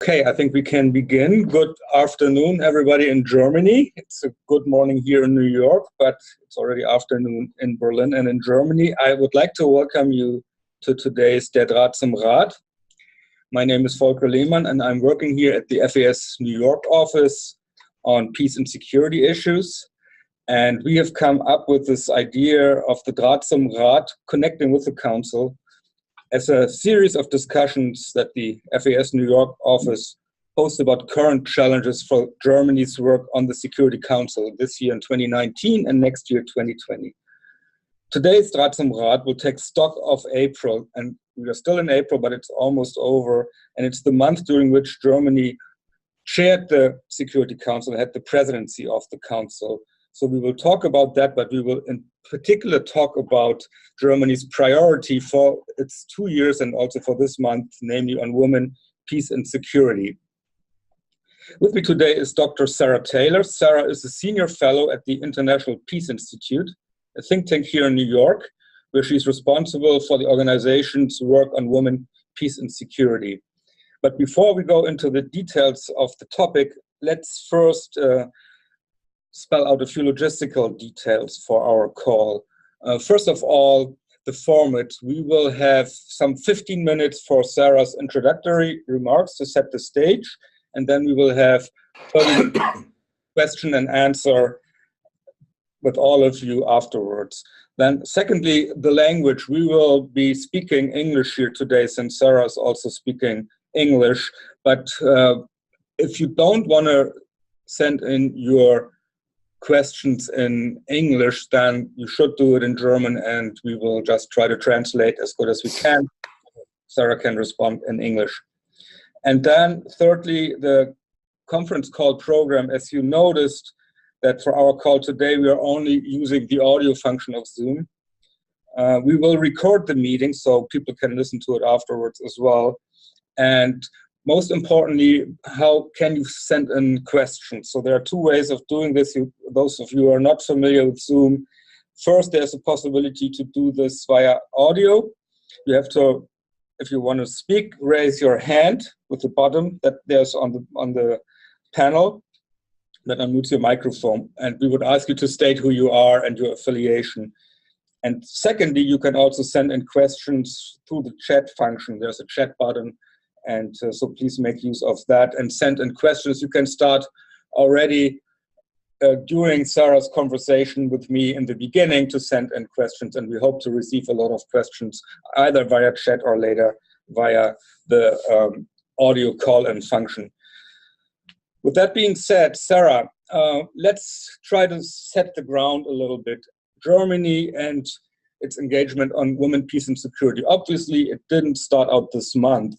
Okay, I think we can begin. Good afternoon, everybody in Germany. It's a good morning here in New York, but it's already afternoon in Berlin and in Germany. I would like to welcome you to today's Der Draht zum Rat. My name is Volker Lehmann, and I'm working here at the FAS New York office on peace and security issues. And we have come up with this idea of the Draht zum Rat, connecting with the Council, as a series of discussions that the FAS New York office hosts about current challenges for Germany's work on the Security Council this year in 2019 and next year 2020. Today's Draht zum Rat will take stock of April, and we are still in April, but it's almost over, and it's the month during which Germany chaired the Security Council, had the presidency of the Council. So we will talk about that, but we will in particular talk about Germany's priority for its 2 years and also for this month, namely on women, peace and security. With me today is Dr. Sarah Taylor. Sarah is a senior fellow at the International Peace Institute, a think tank here in New York, where she's responsible for the organization's work on women, peace and security. But before we go into the details of the topic, let's first spell out a few logistical details for our call. First of all, the format. We will have some 15 minutes for Sarah's introductory remarks to set the stage, and then we will have 30 minutes question and answer with all of you afterwards. Then secondly, the language. We will be speaking English here today since Sarah is also speaking English, but if you don't want to send in your questions in English, then you should do it in German, and we will just try to translate as good as we can. Sarah can respond in English. And then thirdly, the conference call program. As you noticed that for our call today, we are only using the audio function of Zoom. We will record the meeting so people can listen to it afterwards as well. And most importantly, how can you send in questions? So there are two ways of doing this. Those of you who are not familiar with Zoom, first, there's a possibility to do this via audio. You have to, if you want to speak, raise your hand with the button that there's on the panel that unmutes your microphone. And we would ask you to state who you are and your affiliation. And secondly, you can also send in questions through the chat function. There's a chat button. And so please make use of that and send in questions. You can start already during Sarah's conversation with me in the beginning to send in questions, and we hope to receive a lot of questions either via chat or later via the audio call-in function. With that being said, Sarah, let's try to set the ground a little bit. Germany and its engagement on women, peace and security. Obviously, it didn't start out this month,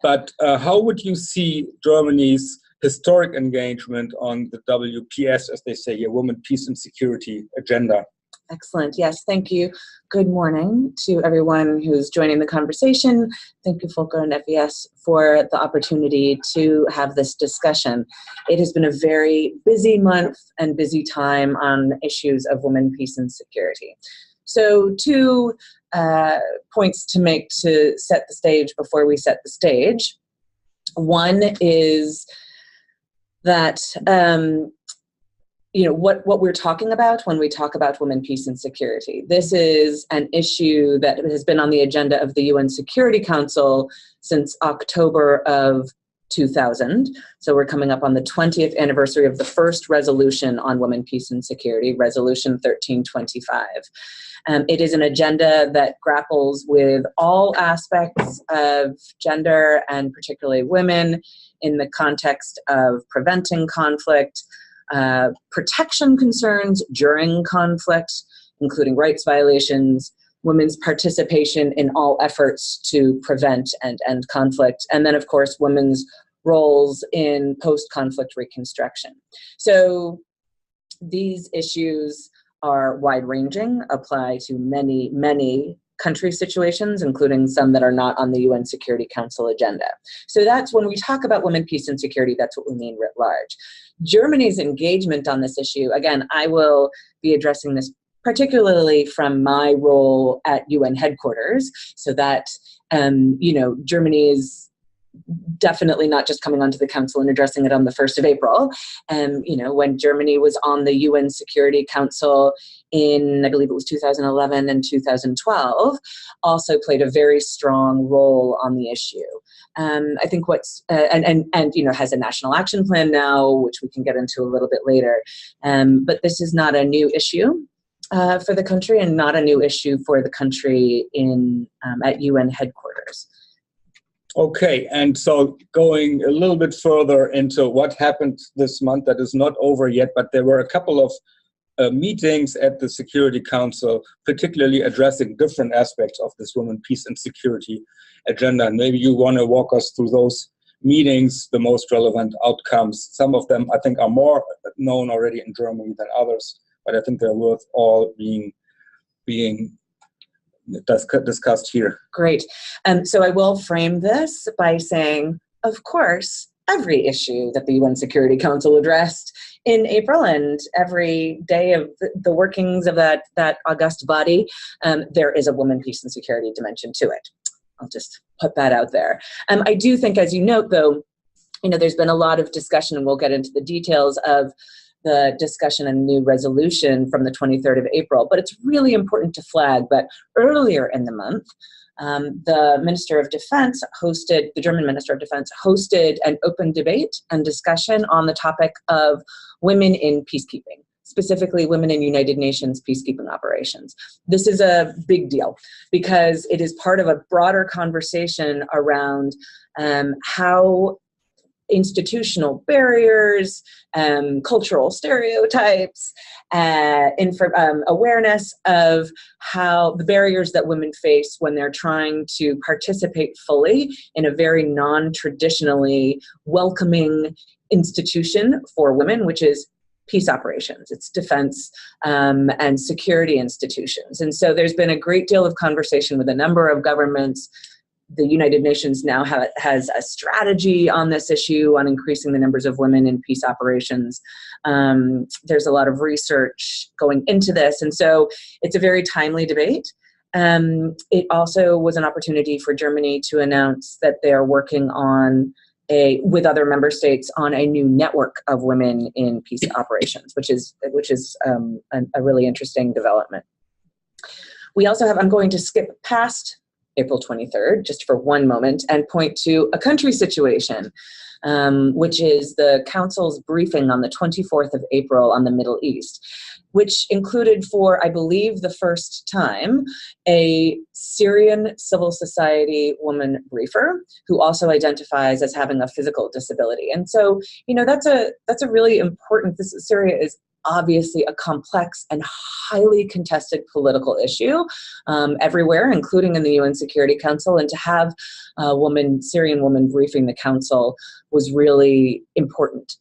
but how would you see Germany's historic engagement on the WPS, as they say here, women, peace and security agenda? Excellent. Yes, thank you. Good morning to everyone who's joining the conversation. Thank you, Volker and FES, for the opportunity to have this discussion. It has been a very busy month and busy time on issues of women, peace and security. So two points to make to set the stage before we set the stage. One is that what we're talking about when we talk about women, peace and security. This is an issue that has been on the agenda of the UN Security Council since October of 2000. So we're coming up on the 20th anniversary of the first resolution on women, peace and security, Resolution 1325. It is an agenda that grapples with all aspects of gender and particularly women in the context of preventing conflict, protection concerns during conflict, including rights violations, women's participation in all efforts to prevent and end conflict, and then, of course, women's roles in post-conflict reconstruction. So these issues are wide-ranging, apply to many, many country situations, including some that are not on the UN Security Council agenda. So that's when we talk about women, peace, and security, that's what we mean writ large. Germany's engagement on this issue, again, I will be addressing this particularly from my role at UN headquarters, so that, Germany is definitely not just coming onto the council and addressing it on the 1st of April. When Germany was on the UN Security Council in, I believe it was 2011 and 2012, also played a very strong role on the issue. I think has a national action plan now, which we can get into a little bit later. But this is not a new issue for the country, and not a new issue for the country at UN headquarters. Okay, and so going a little bit further into what happened this month, that is not over yet, but there were a couple of meetings at the Security Council, particularly addressing different aspects of this women, peace and security agenda. And maybe you want to walk us through those meetings, the most relevant outcomes. Some of them, I think, are more known already in Germany than others, but I think they're worth all being discussed here. Great. So I will frame this by saying, of course, every issue that the UN Security Council addressed in April and every day of the workings of that august body, there is a women, peace, and security dimension to it. I'll just put that out there. I do think, as you note, though, there's been a lot of discussion, and we'll get into the details of the discussion and new resolution from the 23rd of April. But it's really important to flag that earlier in the month, the German Minister of Defense hosted an open debate and discussion on the topic of women in peacekeeping, specifically women in United Nations peacekeeping operations. This is a big deal because it is part of a broader conversation around how institutional barriers, cultural stereotypes, awareness of how the barriers that women face when they're trying to participate fully in a very non-traditionally welcoming institution for women, which is peace operations, it's defense and security institutions. And so there's been a great deal of conversation with a number of governments. The United Nations now has a strategy on this issue on increasing the numbers of women in peace operations. There's a lot of research going into this, and so it's a very timely debate. It also was an opportunity for Germany to announce that they are working with other member states on a new network of women in peace operations, which is a really interesting development. We also I'm going to skip past April 23rd, just for one moment, and point to a country situation, which is the Council's briefing on the 24th of April on the Middle East, which included for, I believe, the first time, a Syrian civil society woman briefer who also identifies as having a physical disability. And so, that's a really important, Syria is obviously a complex and highly contested political issue everywhere, including in the UN Security Council. And to have a Syrian woman briefing the Council was really important.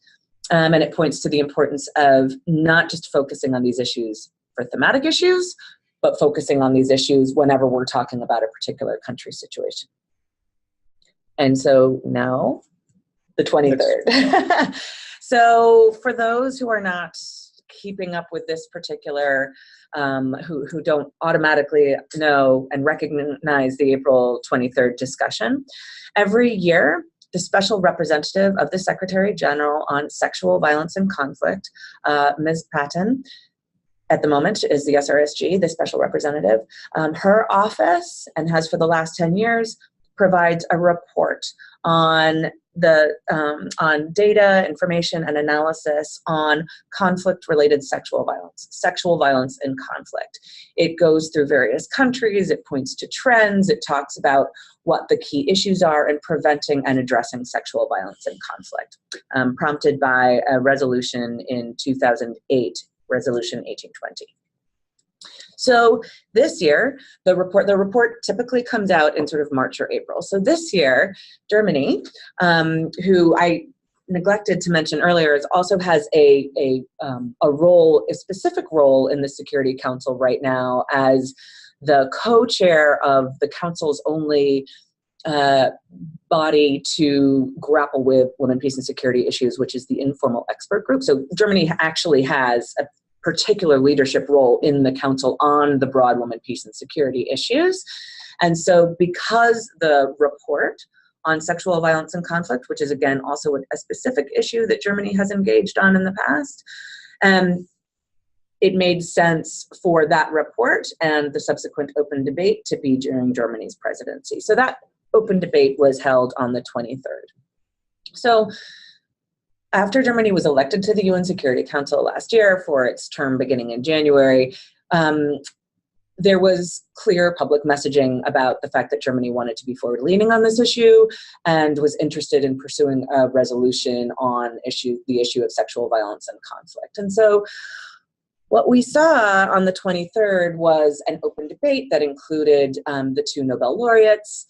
And it points to the importance of not just focusing on these issues for thematic issues, but focusing on these issues whenever we're talking about a particular country situation. And so now, the 23rd. So for those who are not keeping up with this particular, who don't automatically know and recognize the April 23rd discussion, every year, the special representative of the Secretary General on Sexual Violence and Conflict, Ms. Patton, at the moment is the SRSG, the special representative. Her office, and has for the last 10 years, provides a report on data, information, and analysis on conflict-related sexual violence in conflict. It goes through various countries, it points to trends, it talks about what the key issues are in preventing and addressing sexual violence in conflict, prompted by a resolution in 2008, Resolution 1820. So this year, the report typically comes out in sort of March or April. So this year, Germany, who I neglected to mention earlier, also has a specific role in the Security Council right now as the co-chair of the Council's only body to grapple with women, peace, and security issues, which is the Informal Expert Group. So Germany actually has a particular leadership role in the Council on the broad women, peace, and security issues. And so because the report on sexual violence and conflict, which is, again, also a specific issue that Germany has engaged on in the past. It made sense for that report and the subsequent open debate to be during Germany's presidency. So that open debate was held on the 23rd. So after Germany was elected to the UN Security Council last year for its term beginning in January, there was clear public messaging about the fact that Germany wanted to be forward-leaning on this issue and was interested in pursuing a resolution on the issue of sexual violence and conflict. And so what we saw on the 23rd was an open debate that included the two Nobel laureates,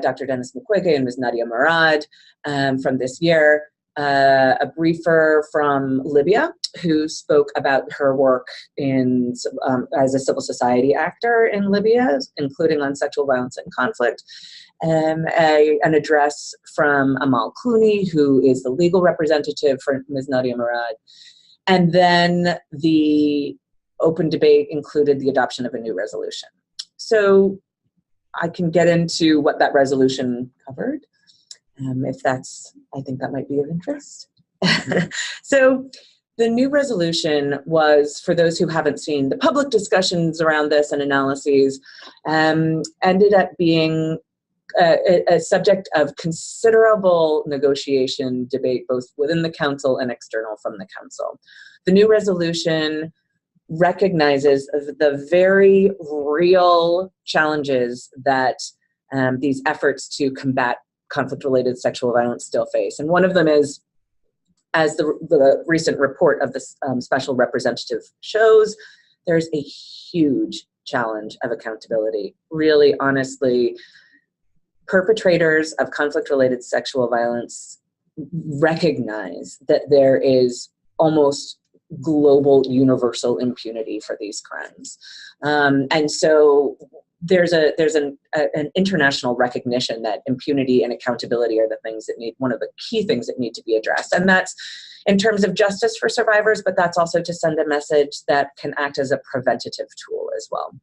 Dr. Denis Mukwege and Ms. Nadia Murad from this year, a briefer from Libya who spoke about her work as a civil society actor in Libya, including on sexual violence and conflict, an address from Amal Clooney, who is the legal representative for Ms. Nadia Murad. And then the open debate included the adoption of a new resolution. So I can get into what that resolution covered, I think that might be of interest. So the new resolution was, for those who haven't seen the public discussions around this and analyses, ended up being a subject of considerable negotiation, debate, both within the Council and external from the Council. The new resolution recognizes the very real challenges that these efforts to combat conflict-related sexual violence still face. And one of them is, as the recent report of the special representative shows, there's a huge challenge of accountability. Really, honestly, perpetrators of conflict-related sexual violence recognize that there is almost global universal impunity for these crimes. And so there's an international recognition that impunity and accountability are one of the key things that need to be addressed. And that's in terms of justice for survivors, but that's also to send a message that can act as a preventative tool as well.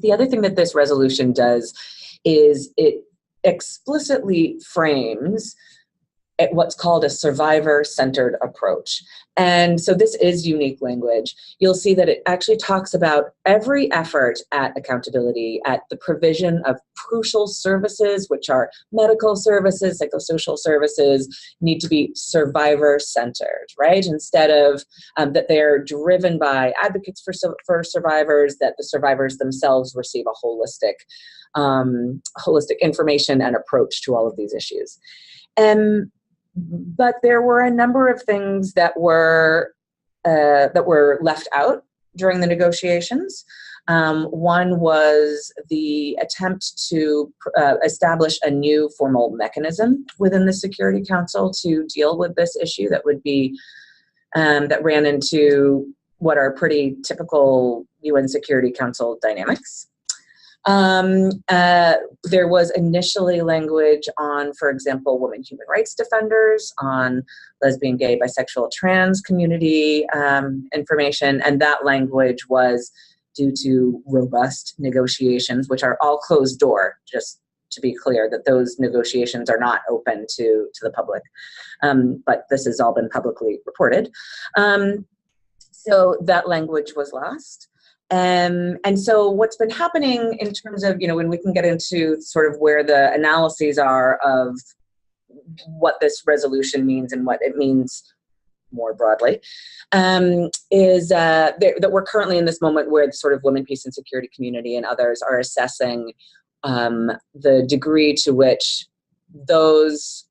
The other thing that this resolution does is it explicitly frames what's called a survivor-centered approach. And so this is unique language. You'll see that it actually talks about every effort at accountability, at the provision of crucial services, which are medical services, psychosocial services, need to be survivor-centered, right? Instead of that they're driven by advocates for survivors, that the survivors themselves receive a holistic information and approach to all of these issues. But there were a number of things that were left out during the negotiations. One was the attempt to establish a new formal mechanism within the Security Council to deal with this issue that would be that ran into what are pretty typical UN Security Council dynamics. There was initially language on, for example, women human rights defenders, on lesbian, gay, bisexual, trans community information, and that language was due to robust negotiations, which are all closed door, just to be clear that those negotiations are not open to the public, but this has all been publicly reported. So that language was lost. And so what's been happening in terms of, when we can get into sort of where the analyses are of what this resolution means and what it means more broadly, is that we're currently in this moment where the sort of women, peace and security community and others are assessing the degree to which those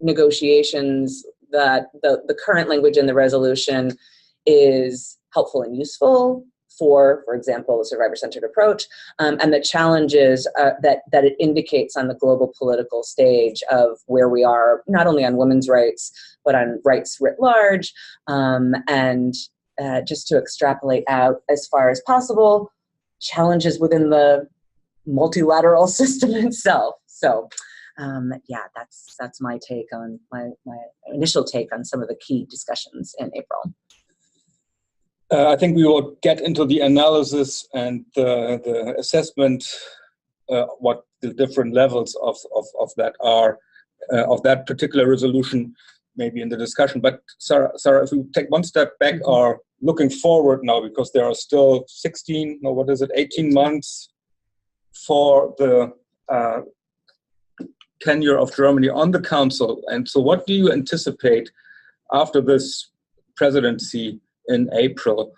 negotiations, that the current language in the resolution is helpful and useful for example, the survivor-centered approach, and the challenges that it indicates on the global political stage of where we are, not only on women's rights, but on rights writ large, and just to extrapolate out as far as possible, challenges within the multilateral system itself. So, that's my take on my initial take on some of the key discussions in April. I think we will get into the analysis and the assessment, what the different levels of that are of that particular resolution, maybe in the discussion. But Sarah, if we take one step back, or looking forward now, because there are still 18 months for the tenure of Germany on the Council. And so what do you anticipate after this presidency in April,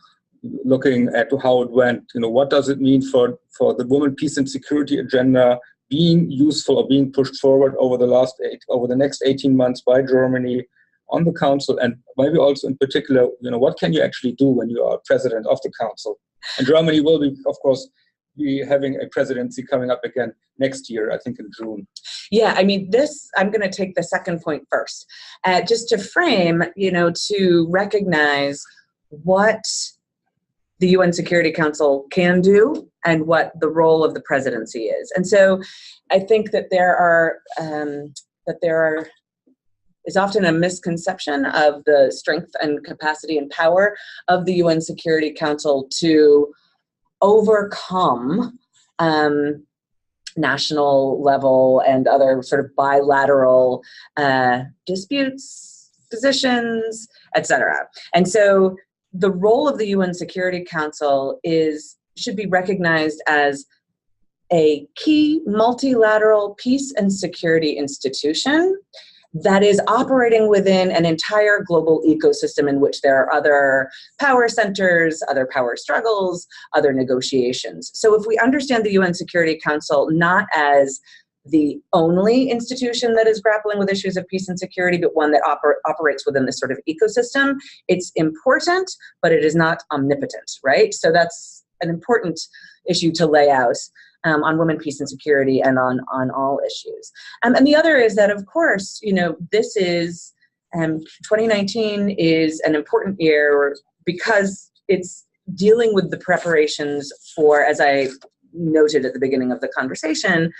looking at how it went? What does it mean for the women, peace and security agenda being useful or being pushed forward over the next 18 months by Germany on the Council? And maybe also in particular, what can you actually do when you are president of the Council? And Germany will be, of course, be having a presidency coming up again next year, I think in June. Yeah, I mean, I'm going to take the second point first, just to frame, to recognize what the UN Security Council can do and what the role of the presidency is. And so I think that there is often a misconception of the strength and capacity and power of the UN Security Council to overcome national level and other sort of bilateral disputes, positions, etc. And so the role of the UN Security Council should be recognized as a key multilateral peace and security institution that is operating within an entire global ecosystem in which there are other power centers, other power struggles, other negotiations. So if we understand the UN Security Council not as the only institution that is grappling with issues of peace and security, but one that operates within this sort of ecosystem, it's important, but it is not omnipotent, right? So that's an important issue to lay out on women, peace, and security, and on all issues. And the other is that, of course, this is 2019 is an important year because it's dealing with the preparations for, as I noted at the beginning of the conversation,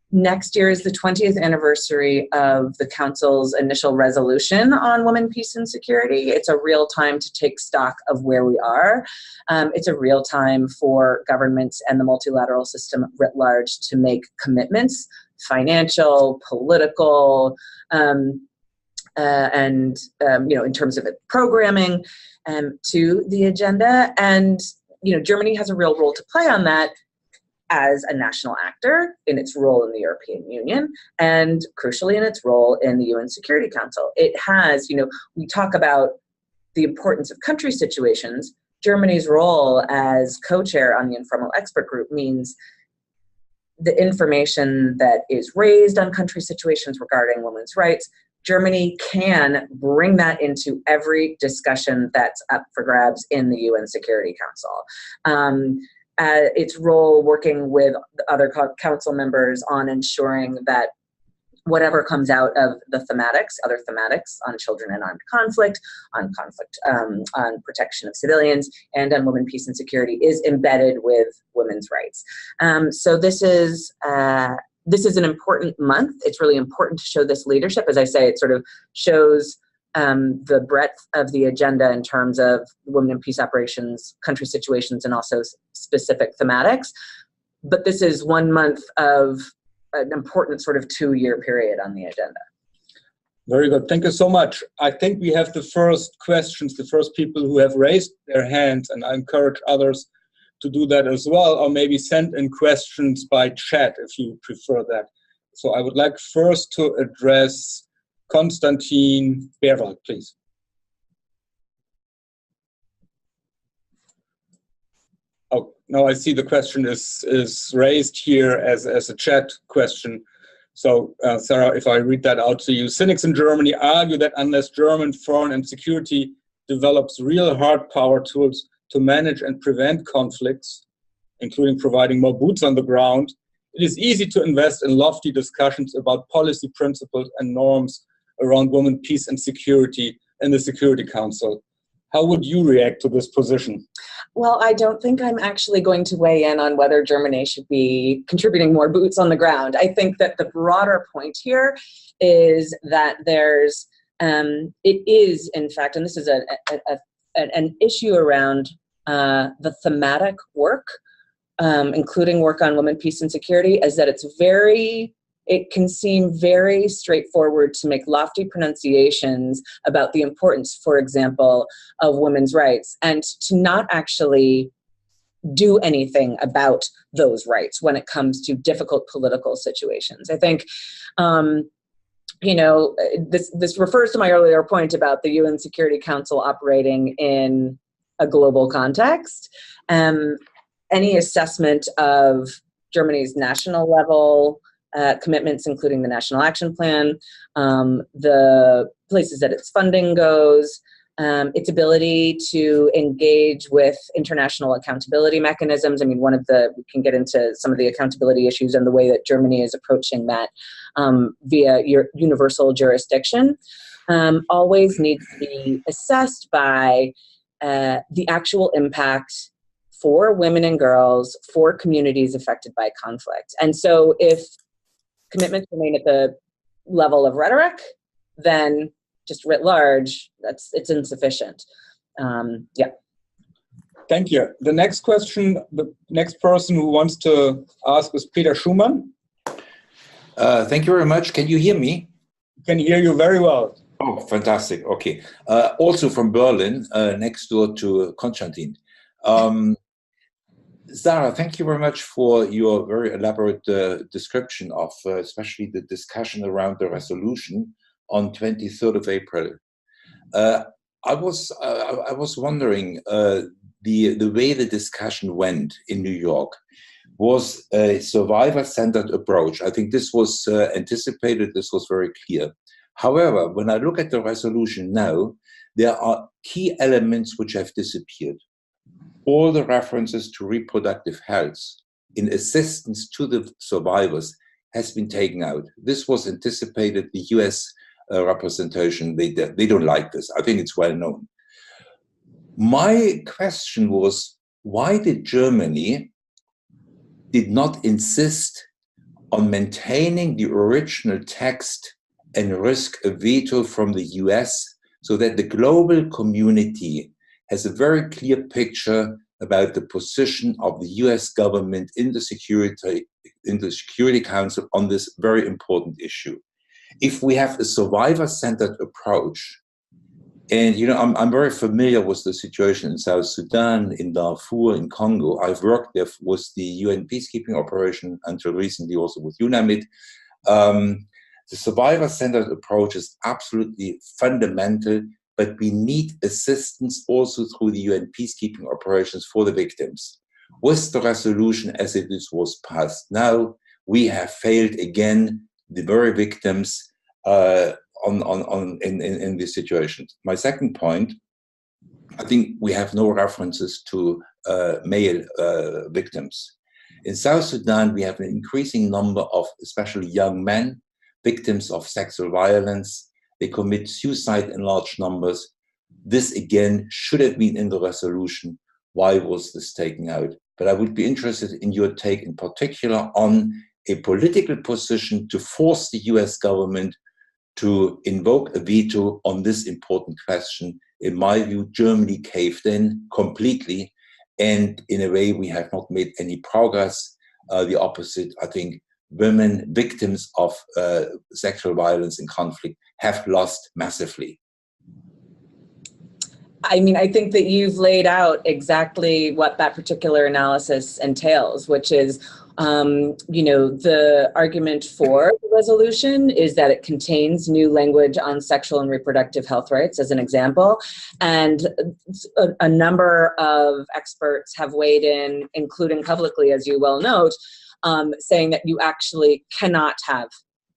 next year is the 20th anniversary of the Council's initial resolution on women, peace, and security. It's a real time to take stock of where we are. It's a real time for governments and the multilateral system writ large to make commitments, financial, political, and in terms of it programming to the agenda. And Germany has a real role to play on that as a national actor in its role in the European Union, and crucially in its role in the UN Security Council. It has, we talk about the importance of country situations. Germany's role as co-chair on the informal expert group means the information that is raised on country situations regarding women's rights, Germany can bring that into every discussion that's up for grabs in the UN Security Council. Its role working with other council members on ensuring that whatever comes out of the other thematics on children and armed conflict, on protection of civilians, and on women, peace, and security is embedded with women's rights. So this is an important month. It's really important to show this leadership. As I say, it sort of shows the breadth of the agenda in terms of women and peace operations, country situations, and also specific thematics. But this is 1 month of an important sort of 2-year period on the agenda. Very good. Thank you so much. I think we have the first questions, the first people who have raised their hands, and I encourage others to do that as well, or maybe send in questions by chat if you prefer that. So I would like first to address Konstantin Berwald, please. Oh, now I see the question is raised here as a chat question. So, Sarah, if I read that out to you. Cynics in Germany argue that unless German foreign and security develops real hard power tools to manage and prevent conflicts, including providing more boots on the ground, it is easy to invest in lofty discussions about policy principles and norms around women, peace, and security in the Security Council. How would you react to this position? Well, I don't think I'm actually going to weigh in on whether Germany should be contributing more boots on the ground. I think that the broader point here is that it is, in fact, and this is an issue around the thematic work, including work on women, peace, and security, is that it's very it can seem very straightforward to make lofty pronunciations about the importance, for example, of women's rights, and to not actually do anything about those rights when it comes to difficult political situations. I think, this refers to my earlier point about the UN Security Council operating in a global context. Any assessment of Germany's national level commitments, including the National Action Plan, the places that its funding goes, its ability to engage with international accountability mechanisms. I mean, we can get into some of the accountability issues and the way that Germany is approaching that via universal jurisdiction, always needs to be assessed by the actual impact for women and girls, for communities affected by conflict. And so if commitments remain at the level of rhetoric, then just writ large, it's insufficient. Thank you. The next question, the next person who wants to ask is Peter Schumann. Thank you very much. Can you hear me? Can hear you very well. Oh, fantastic. Okay. Also from Berlin, next door to Konstantin. Sarah, thank you very much for your very elaborate description of especially the discussion around the resolution on 23rd of April. I was wondering, the way the discussion went in New York was a survivor-centered approach. I think this was anticipated, this was very clear. However, when I look at the resolution now, there are key elements which have disappeared. All the references to reproductive health in assistance to the survivors has been taken out. This was anticipated. The US representation, they don't like this. I think it's well known. My question was, why did Germany did not insist on maintaining the original text and risk a veto from the US so that the global community has a very clear picture about the position of the US government in the Security Council on this very important issue? If we have a survivor-centered approach, and I'm very familiar with the situation in South Sudan, in Darfur, in Congo. I've worked there with the UN peacekeeping operation until recently, also with UNAMID. The survivor-centered approach is absolutely fundamental, but we need assistance also through the UN peacekeeping operations for the victims. With the resolution as it was passed now, we have failed again the very victims in this situation. My second point, I think we have no references to male victims. In South Sudan, we have an increasing number of especially young men, victims of sexual violence. They commit suicide in large numbers. This again should have been in the resolution. Why was this taken out? But I would be interested in your take in particular on a political position to force the US government to invoke a veto on this important question. In my view, Germany caved in completely, and in a way we have not made any progress. The opposite, I think, women victims of sexual violence and conflict have lost massively. I mean, I think that you've laid out exactly what that particular analysis entails, which is, the argument for the resolution is that it contains new language on sexual and reproductive health rights, as an example. And a number of experts have weighed in, including publicly, as you well note, saying that you actually cannot have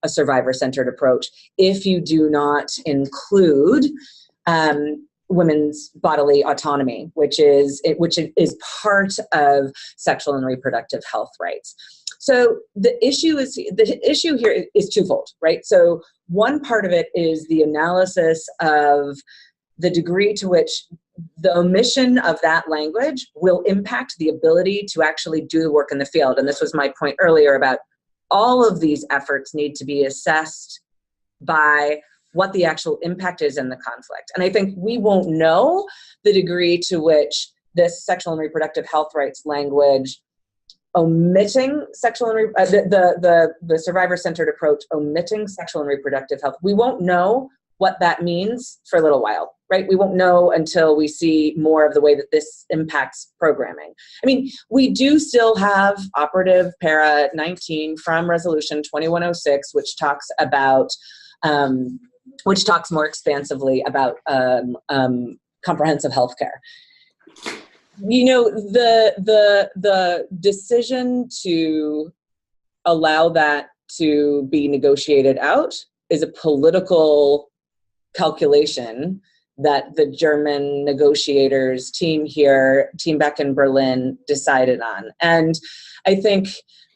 a survivor-centered approach if you do not include women's bodily autonomy, which is part of sexual and reproductive health rights. So the issue here is twofold, right? So one part of it is the analysis of the degree to which the omission of that language will impact the ability to actually do the work in the field. And this was my point earlier about all of these efforts need to be assessed by what the actual impact is in the conflict. And I think we won't know the degree to which this sexual and reproductive health rights language omitting sexual and the survivor-centered approach, omitting sexual and reproductive health. We won't know what that means for a little while, right? We won't know until we see more of the way that this impacts programming. I mean, we do still have operative para 19 from Resolution 2106, which talks more expansively about comprehensive health care. You know, the decision to allow that to be negotiated out is a political calculation that the German negotiators team back in Berlin decided on. And I think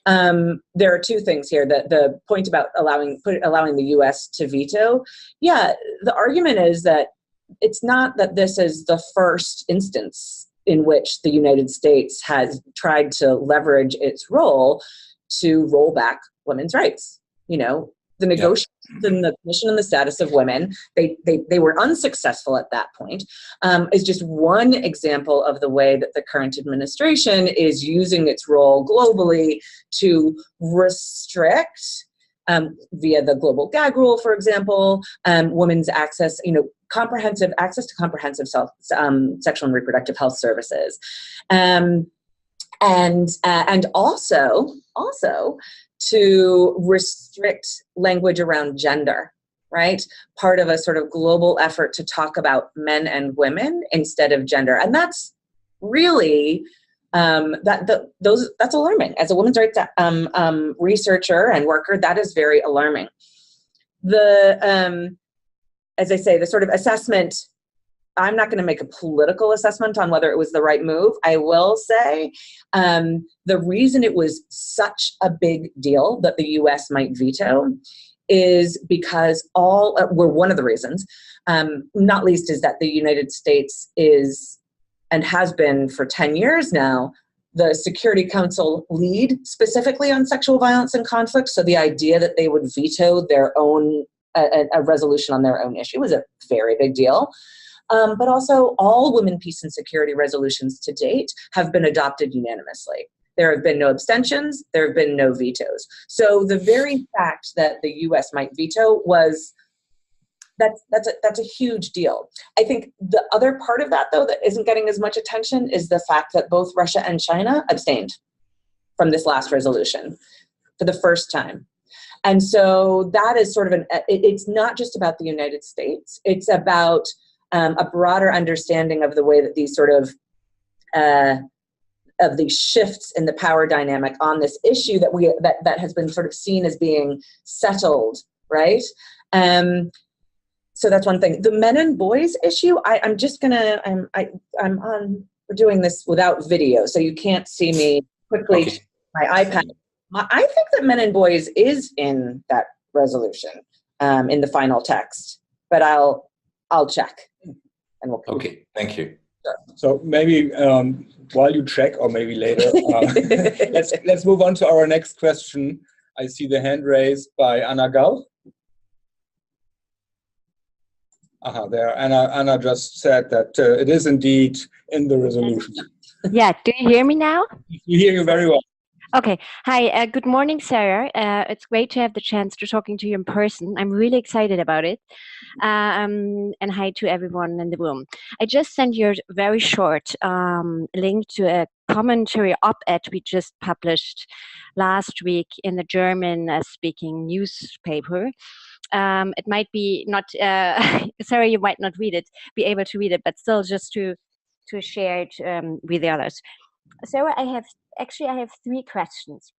there are two things here. The point about allowing the US to veto, the argument is that it's not that this is the first instance in which the United States has tried to leverage its role to roll back women's rights. You know, the negotiations in the Commission on the Status of Women, they were unsuccessful at that point, is just one example of the way that the current administration is using its role globally to restrict, via the global gag rule, for example, women's access, comprehensive access to comprehensive sexual and reproductive health services. And also to restrict language around gender, right? Part of a sort of global effort to talk about men and women instead of gender. And that's really, that's alarming. As a women's rights researcher and worker, that is very alarming. As I say, the sort of assessment, I'm not going to make a political assessment on whether it was the right move. I will say the reason it was such a big deal that the US might veto is because one of the reasons, not least is that the United States is, and has been for 10 years now, the Security Council lead specifically on sexual violence and conflict. So the idea that they would veto their own, a resolution on their own issue was a very big deal. But also all women, peace, and security resolutions to date have been adopted unanimously. There have been no abstentions, there have been no vetoes. So the very fact that the US might veto that's a huge deal. I think the other part of that, though, that isn't getting as much attention is the fact that both Russia and China abstained from this last resolution for the first time. And so that is sort of it's not just about the United States, it's about a broader understanding of the way that these sort of these shifts in the power dynamic on this issue that has been sort of seen as being settled, right? So that's one thing. The men and boys issue, we're doing this without video, so you can't see me quickly my iPad. I think that men and boys is in that resolution in the final text, but I'll check. And okay, thank you. Sure. So maybe while you check, or maybe later, let's move on to our next question. I see the hand raised by Anna Gall. There. Anna just said that it is indeed in the resolution. Yeah, do you hear me now? We hear you very well. Okay. Hi, good morning, Sarah. It's great to have the chance to talking to you in person. I'm really excited about it. And hi to everyone in the room. I just sent you a very short link to a commentary op-ed we just published last week in the German-speaking newspaper. It might be not, Sarah, you might not be able to read it, but still just to share it with the others. Sarah, I have three questions.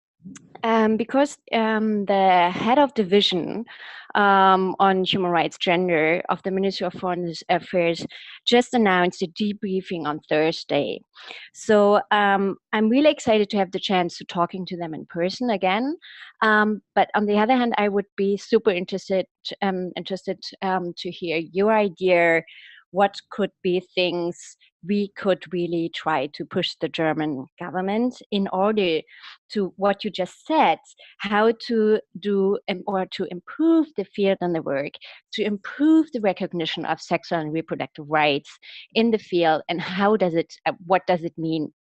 Because the head of division on human rights gender of the Ministry of Foreign Affairs just announced a debriefing on Thursday. So I'm really excited to have the chance to talking to them in person again. But on the other hand, I would be super interested to hear your idea. What could be things we could really try to push the German government in order to what you just said, how to do or to improve the field and the work, to improve the recognition of sexual and reproductive rights in the field, and how does it, what does it mean,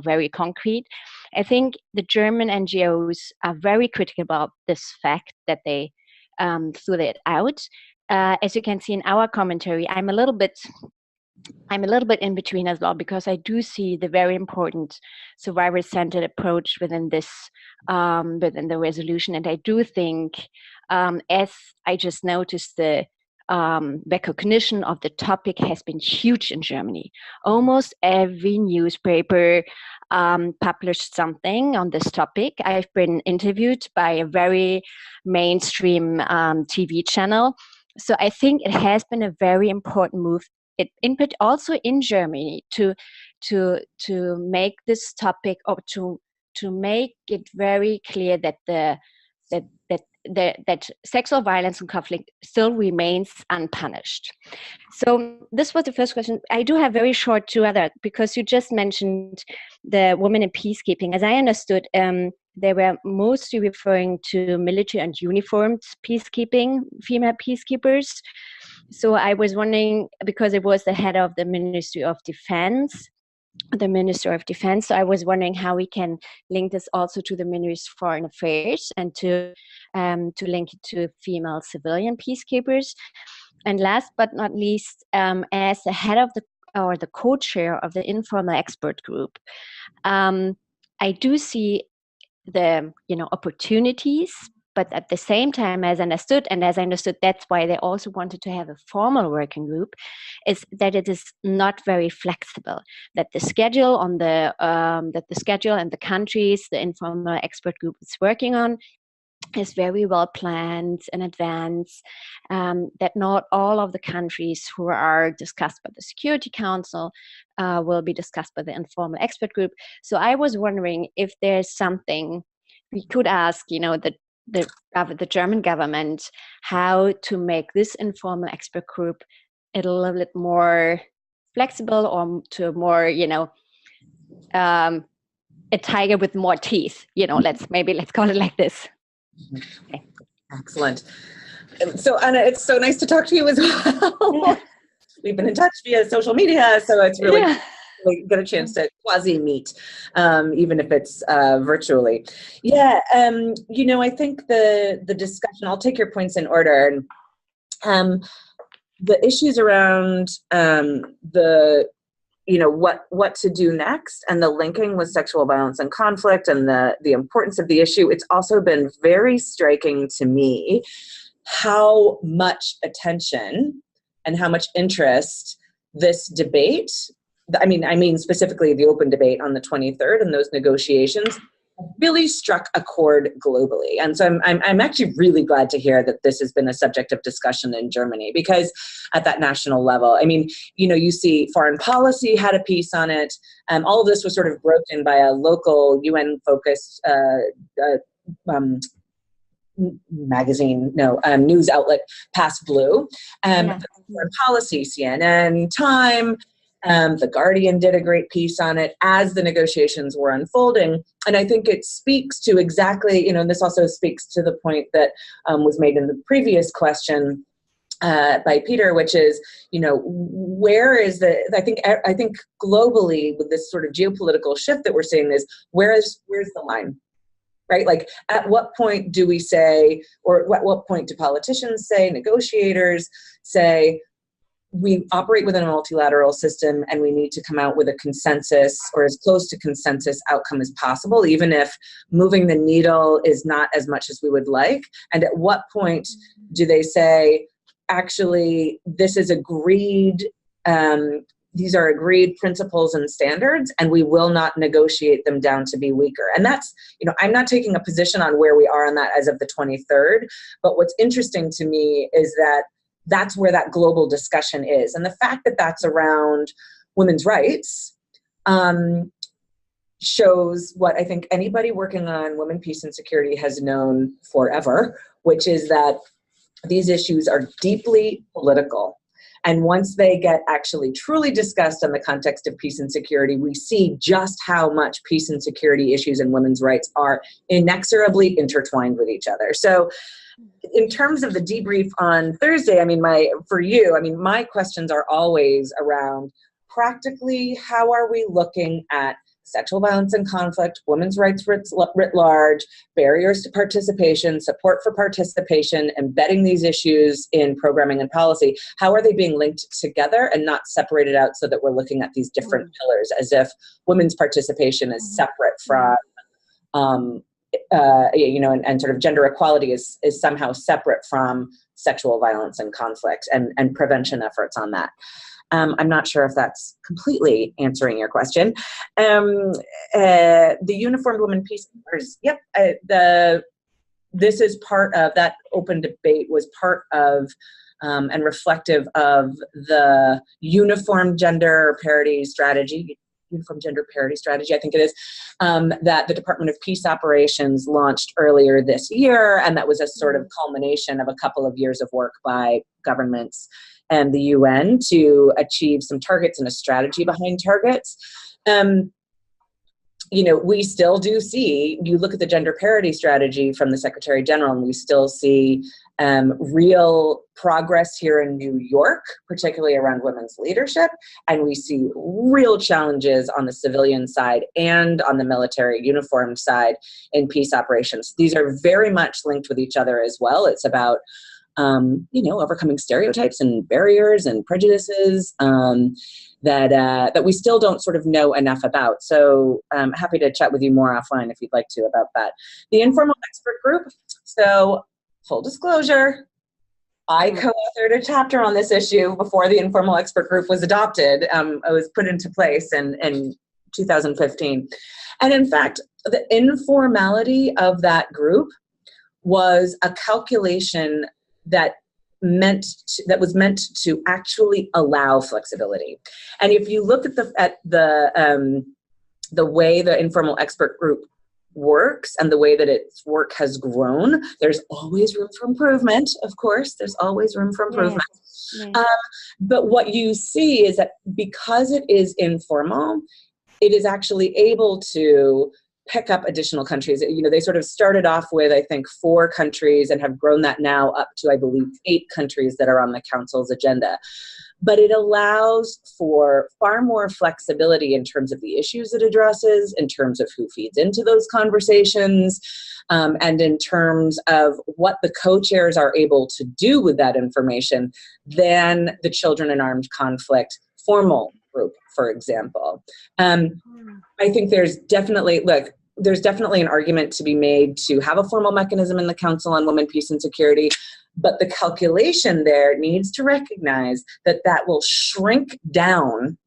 very concrete. I think the German NGOs are very critical about this fact that they threw it out. As you can see in our commentary, I'm a little bit in between as well, because I do see the very important survivor-centered approach within this, within the resolution. And I do think, as I just noticed, the recognition of the topic has been huge in Germany. Almost every newspaper published something on this topic. I've been interviewed by a very mainstream TV channel. So I think it has been a very important move, also in Germany, to make this topic, or to make it very clear that that sexual violence and conflict still remains unpunished. So this was the first question. I do have very short two other, because you just mentioned the women in peacekeeping. As I understood, they were mostly referring to military and uniformed peacekeeping, female peacekeepers. So I was wondering, because it was the head of the Ministry of Defense, so I was wondering how we can link this also to the Ministry of Foreign Affairs, and to link it to female civilian peacekeepers. And last but not least, as the head of the co-chair of the informal expert group, I do see the opportunities, but at the same time, as I understood, that's why they also wanted to have a formal working group, is that it is not very flexible. That the schedule and the countries the informal expert group is working on is very well planned in advance. That not all of the countries who are discussed by the Security Council will be discussed by the informal expert group. So I was wondering if there's something we could ask, the German government, how to make this informal expert group a little bit more flexible, or to more, a tiger with more teeth. Let's call it like this. Okay. Excellent. So Anna, it's so nice to talk to you as well. We've been in touch via social media, so it's really we get a chance to quasi meet, even if it's virtually. Yeah, I think the discussion, I'll take your points in order. The issues around what to do next, and the linking with sexual violence and conflict, and the importance of the issue. It's also been very striking to me how much attention and how much interest this debate, I mean specifically the open debate on the 23rd and those negotiations, really struck a chord globally. And so I'm actually really glad to hear that this has been a subject of discussion in Germany, because at that national level, you see foreign policy had a piece on it. All of this was sort of broken by a local UN-focused news outlet, Pass Blue. Foreign policy, CNN, Time, The Guardian did a great piece on it as the negotiations were unfolding. And I think it speaks to exactly, and this also speaks to the point that was made in the previous question by Peter, which is, where is I think globally with this sort of geopolitical shift that we're seeing is, where's the line? Right? Like, at what point do we say, or at what point do politicians say, negotiators say, we operate within a multilateral system and we need to come out with a consensus, or as close to consensus outcome as possible, even if moving the needle is not as much as we would like? And at what point do they say, actually, this is agreed, these are agreed principles and standards, and we will not negotiate them down to be weaker? And that's, I'm not taking a position on where we are on that as of the 23rd, but what's interesting to me is that that's where that global discussion is. And the fact that that's around women's rights shows what I think anybody working on women, peace, and security has known forever, which is that these issues are deeply political. And once they get actually truly discussed in the context of peace and security, we see just how much peace and security issues and women's rights are inexorably intertwined with each other. So in terms of the debrief on Thursday, my questions are always around practically, how are we looking at sexual violence and conflict, women's rights writ large, barriers to participation, support for participation, embedding these issues in programming and policy? How are they being linked together and not separated out so that we're looking at these different pillars as if women's participation is separate from, and sort of gender equality is somehow separate from sexual violence and conflict and prevention efforts on that. I'm not sure if that's completely answering your question. The Uniformed Women Peacekeepers, yep. This is part of, that open debate was part of and reflective of the Uniform Gender Parity Strategy, I think it is, that the Department of Peace Operations launched earlier this year, and that was a sort of culmination of a couple of years of work by governments and the UN to achieve some targets and a strategy behind targets. We still do see, you look at the gender parity strategy from the Secretary General, and we still see real progress here in New York, particularly around women's leadership. And we see real challenges on the civilian side and on the military uniformed side in peace operations. These are very much linked with each other as well. It's about overcoming stereotypes and barriers and prejudices that we still don't sort of know enough about. So I'm happy to chat with you more offline if you'd like to about that. The informal expert group. So full disclosure, I co-authored a chapter on this issue before the informal expert group was adopted. It was put into place in 2015. And in fact, the informality of that group was a calculation that was meant to actually allow flexibility. And if you look at the way the informal expert group works and the way that its work has grown, there's always room for improvement. Of course, there's always room for improvement. Yeah. But what you see is that because it is informal, it is actually able to pick up additional countries. They sort of started off with, I think, 4 countries and have grown that now up to, I believe, 8 countries that are on the Council's agenda. But it allows for far more flexibility in terms of the issues it addresses, in terms of who feeds into those conversations, and in terms of what the co-chairs are able to do with that information than the Children in Armed Conflict formal group, for example. I think there's definitely an argument to be made to have a formal mechanism in the Council on Women, Peace and Security, but the calculation there needs to recognize that will shrink down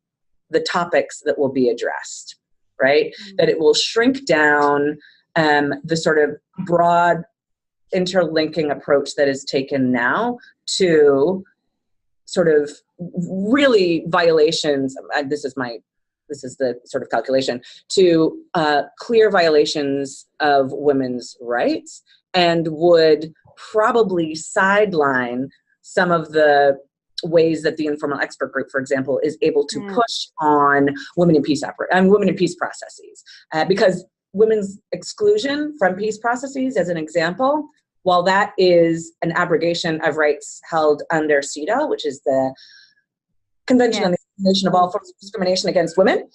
the topics that will be addressed, right? That it will shrink down the sort of broad interlinking approach that is taken now to sort of really violations, this is the sort of calculation, to clear violations of women's rights, and would probably sideline some of the ways that the informal expert group, for example, is able to push on women in peace processes. Because women's exclusion from peace processes, as an example, while that is an abrogation of rights held under CEDAW, which is the Convention on the Elimination of All Forms of Discrimination Against Women,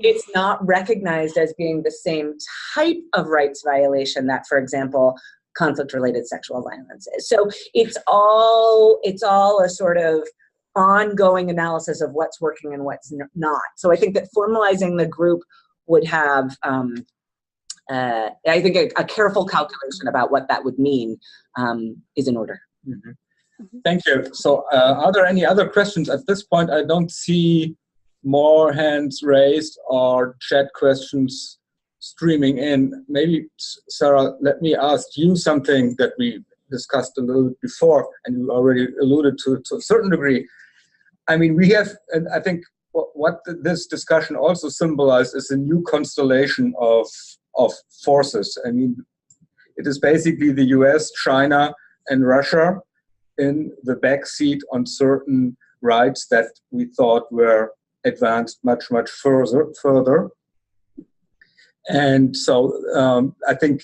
it's not recognized as being the same type of rights violation that, for example, conflict-related sexual violence is. So it's all a sort of ongoing analysis of what's working and what's not. So I think that formalizing the group would have, I think, a careful calculation about what that would mean is in order. Mm-hmm. Thank you. So are there any other questions? At this point, I don't see more hands raised or chat questions streaming in. Maybe, Sarah, let me ask you something that we discussed a little bit before, and you already alluded to a certain degree. I mean, we have, and I think what this discussion also symbolized is a new constellation of forces. I mean, it is basically the US, China, and Russia in the backseat on certain rights that we thought were advanced much, much further. And so I think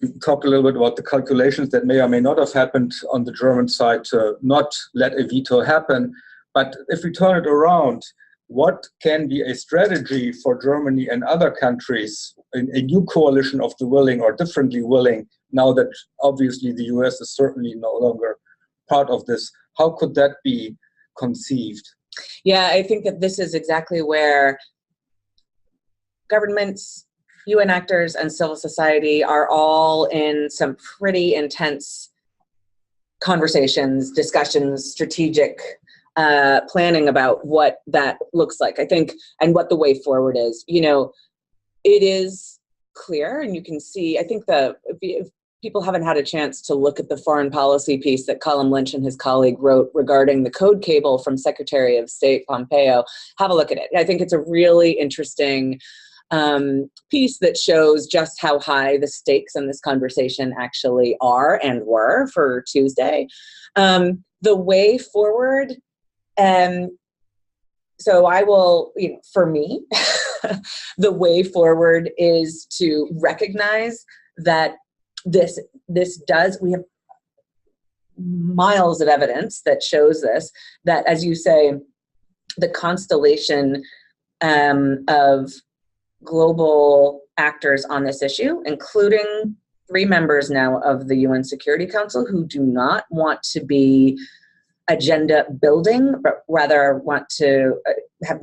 we talked a little bit about the calculations that may or may not have happened on the German side to not let a veto happen. But if we turn it around, what can be a strategy for Germany and other countries, a new coalition of the willing or differently willing, now that obviously the US is certainly no longer part of this? How could that be conceived? Yeah, I think that this is exactly where governments, UN actors, and civil society are all in some pretty intense conversations, discussions, strategic planning about what that looks like, I think, and what the way forward is. You know, it is clear, and you can see, I think if people haven't had a chance to look at the foreign policy piece that Colm Lynch and his colleague wrote regarding the code cable from Secretary of State Pompeo, have a look at it. I think it's a really interesting piece that shows just how high the stakes in this conversation actually are and were for Tuesday. The way forward, so I will, for me, the way forward is to recognize that we have miles of evidence that shows this, that, as you say, the constellation of global actors on this issue, including 3 members now of the UN Security Council who do not want to be agenda building, but rather want to have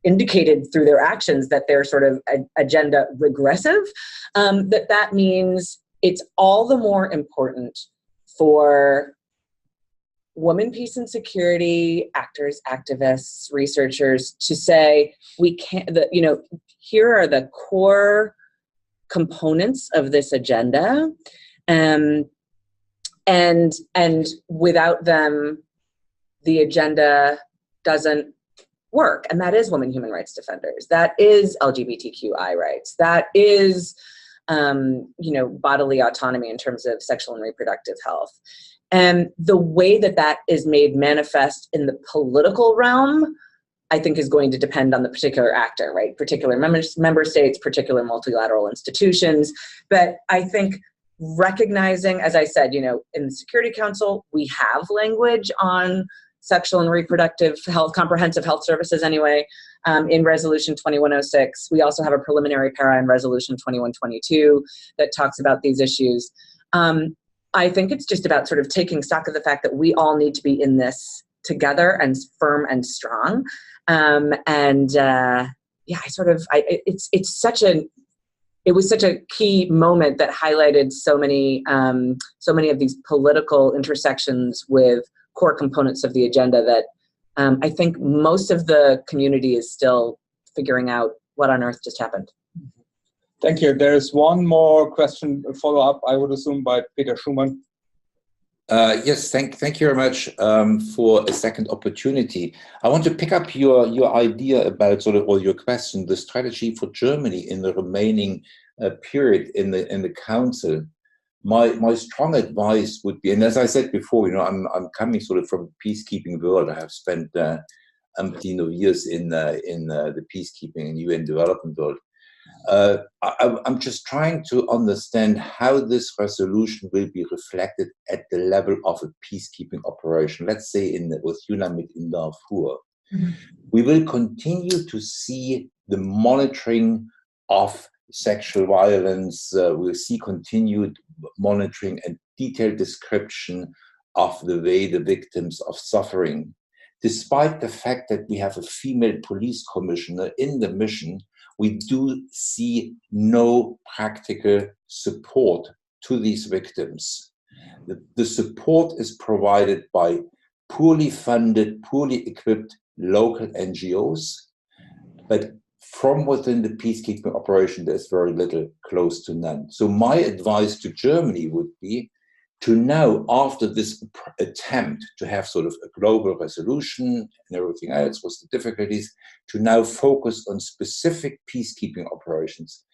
indicated through their actions that they're sort of agenda regressive, that means it's all the more important for women, peace and security actors, activists, researchers to say, we can't, here are the core components of this agenda, and without them, the agenda doesn't work. And that is women human rights defenders. That is LGBTQI rights. That is, bodily autonomy in terms of sexual and reproductive health. And the way that is made manifest in the political realm, I think, is going to depend on the particular actor, right? Particular member states, particular multilateral institutions. But I think recognizing, as I said, in the Security Council, we have language on sexual and reproductive health, comprehensive health services anyway, in Resolution 2106. We also have a preliminary para in Resolution 2122 that talks about these issues. I think it's just about sort of taking stock of the fact that we all need to be in this together and firm and strong. It was such a key moment that highlighted so many of these political intersections with core components of the agenda that I think most of the community is still figuring out what on earth just happened. Thank you. There's one more question, a follow-up, I would assume, by Peter Schumann. Yes, thank you very much for a second opportunity. I want to pick up your idea about or your question, the strategy for Germany in the remaining period in the Council. My strong advice would be, and as I said before, I'm coming from the peacekeeping world. I have spent umpteen of years in the peacekeeping and UN development world. I'm just trying to understand how this resolution will be reflected at the level of a peacekeeping operation. Let's say with UNAMID in Darfur. Mm-hmm. We will continue to see the monitoring of sexual violence. We'll see continued monitoring and detailed description of the way the victims of suffering. Despite the fact that we have a female police commissioner in the mission, we do see no practical support to these victims. The support is provided by poorly funded, poorly equipped local NGOs, but from within the peacekeeping operation, there's very little, close to none. So my advice to Germany would be to now, after this attempt to have a global resolution and everything else was the difficulties, to now focus on specific peacekeeping operations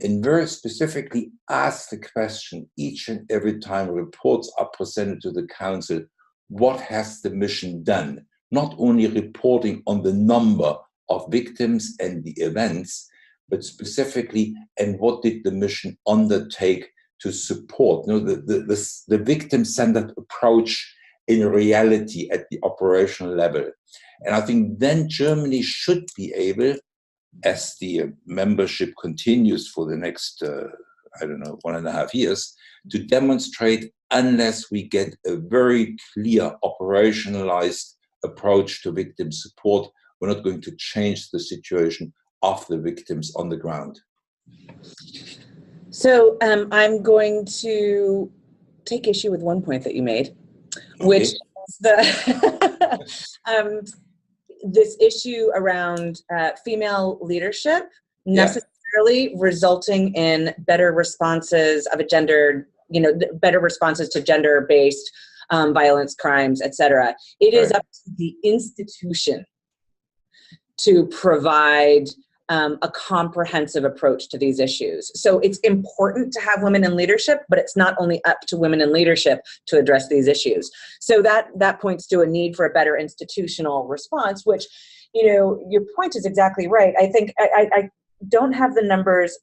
and very specifically ask the question each and every time reports are presented to the Council, what has the mission done? Not only reporting on the number of victims and the events, but specifically, and what did the mission undertake to support the victim-centered approach in reality at the operational level. And I think then Germany should be able, as the membership continues for the next, 1.5 years, to demonstrate, unless we get a very clear operationalized approach to victim support, we're not going to change the situation of the victims on the ground. So I'm going to take issue with one point that you made, which is this issue around female leadership necessarily resulting in better responses of a gendered, better responses to gender-based violence, crimes, etc. It is up to the institution to provide a comprehensive approach to these issues. So it's important to have women in leadership, but it's not only up to women in leadership to address these issues. So that points to a need for a better institutional response, which, your point is exactly right. I think I don't have the numbers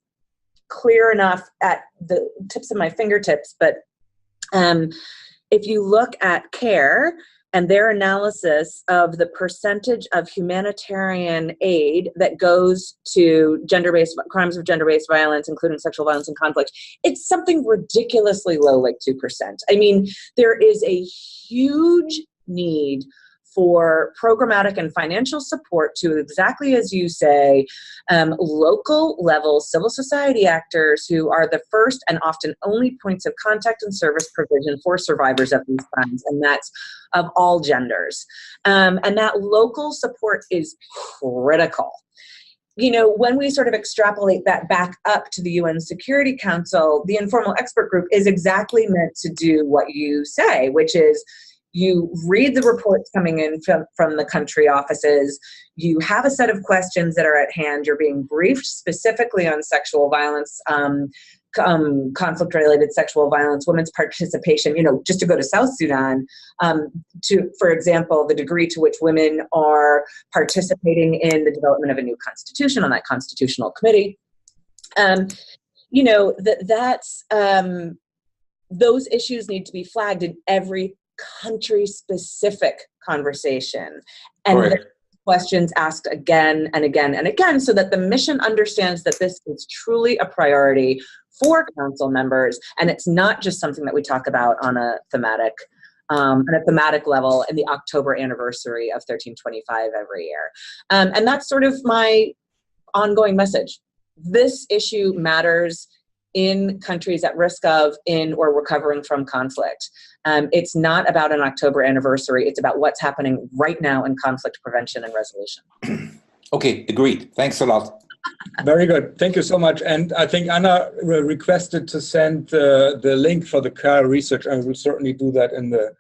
clear enough at the tips of my fingertips, but if you look at CARE and their analysis of the percentage of humanitarian aid that goes to gender-based crimes of gender-based violence, including sexual violence and conflict, it's something ridiculously low, like 2%. I mean, there is a huge need for programmatic and financial support to, exactly as you say, local level civil society actors who are the first and often only points of contact and service provision for survivors of these crimes, and that's of all genders. And that local support is critical. When we sort of extrapolate that back up to the UN Security Council, the informal expert group is exactly meant to do what you say, which is, you read the reports coming in from the country offices, you have a set of questions that are at hand, you're being briefed specifically on sexual violence, conflict-related sexual violence, women's participation, just to go to South Sudan, for example, the degree to which women are participating in the development of a new constitution on that constitutional committee. Those issues need to be flagged in every country-specific conversation, and the questions asked again and again and again, so that the mission understands that this is truly a priority for council members, and it's not just something that we talk about on a thematic level in the October anniversary of 1325 every year. And that's sort of my ongoing message. This issue matters in countries at risk of, in, or recovering from conflict. It's not about an October anniversary. It's about what's happening right now in conflict prevention and resolution. Okay, agreed. Thanks a lot. Very good. Thank you so much. And I think Anna requested to send the link for the CAR research, and we'll certainly do that in the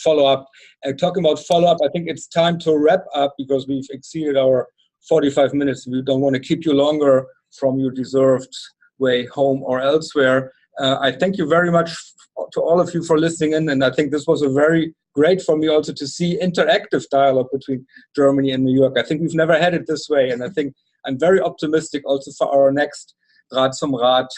follow-up. And talking about follow-up, I think it's time to wrap up because we've exceeded our 45 minutes. We don't want to keep you longer from your deserved way home or elsewhere. I thank you very much to all of you for listening in, and I think this was a very great for me also to see interactive dialogue between Germany and New York. I think we've never had it this way, and I think I'm very optimistic also for our next Draht zum Rat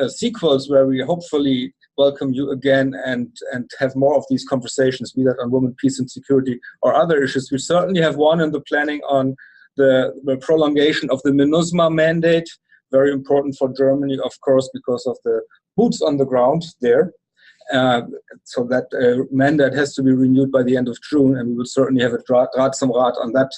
sequels, where we hopefully welcome you again and have more of these conversations, be that on women, peace and security or other issues. We certainly have one in the planning on the prolongation of the MINUSMA mandate, very important for Germany, of course, because of the boots on the ground there. So that mandate has to be renewed by the end of June, and we will certainly have a Draht zum Rat on that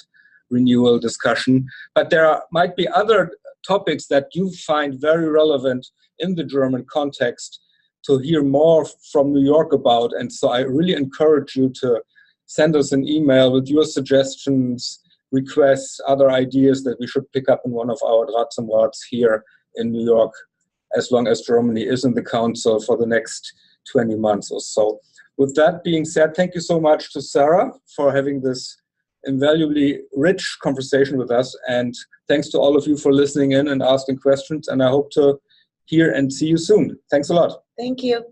renewal discussion. But there might be other topics that you find very relevant in the German context to hear more from New York about. And so I really encourage you to send us an email with your suggestions, requests, other ideas that we should pick up in one of our Draht zum Rats here in New York, as long as Germany is in the Council for the next 20 months or so. With that being said, thank you so much to Sarah for having this invaluably rich conversation with us, and thanks to all of you for listening in and asking questions, and I hope to hear and see you soon. Thanks a lot. Thank you.